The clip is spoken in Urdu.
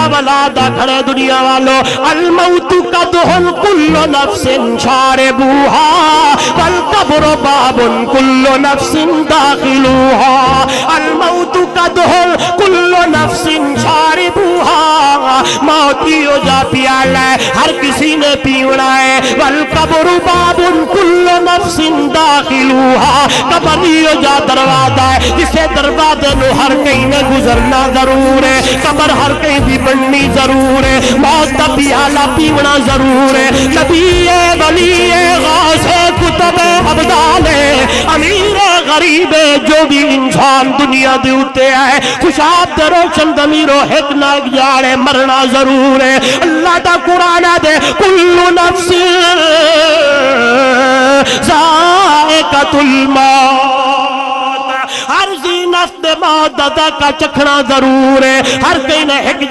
سوالات کھڑے دنیا والوں الموت قدح کل نفس شاربوها والقبر باب کل نفس داخلوها الموت قدح کل نفس شاربوها موت ہو جا پیالہ ہے ہر کسی نے پیونا ہے والقبر باب کل نفس داخلوها قبر ہو جا دروازہ ہے جسے دروازے نو ہر کہیں نے گزرنا ضرور ہے قبر ہر کہیں بھی بننی ضرور ہے موت کا پیالہ پیونا ضرور ہے نبی ولی غوث کتب ابدال امیر غریب جو بھی انسان دنیا دے اتے ہے خوشاب دے روشن ضمیر و حق نہ جاڑے مرنا ضرور ہے اللہ دا قرآن دے کل نفس ذائقۃ الموت ہر ذی نفس دے موت دا کا چکھنا ضرور ہے ہر کہیں نے حق